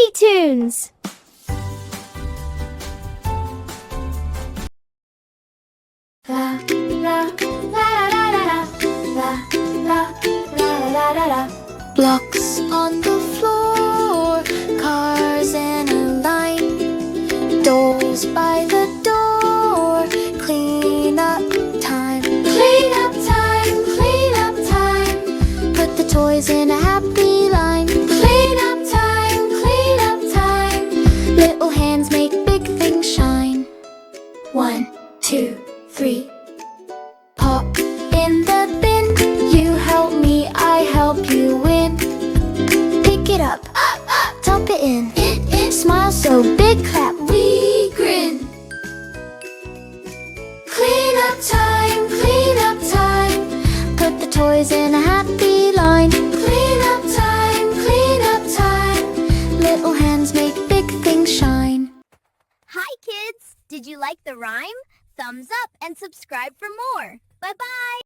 Looney Tunes. La la la la la la la la la la la. Blocks on the floor, cars in a line, dolls by the door. Clean up time, clean up time, clean up time. Put the toys in a happy line. Clean up time, clean up time. Little hands make big things shine. 1, 2, 3. Pop in the bin. You help me, I help you win. Pick it up, dump it in. Smile so big, clap, we grin. Clean up time, clean up time. Put the toys in a happy line. Clean up time, clean up time. Little hands make big things shine. Hi kids! Did you like the rhyme? Thumbs up and subscribe for more. Bye-bye!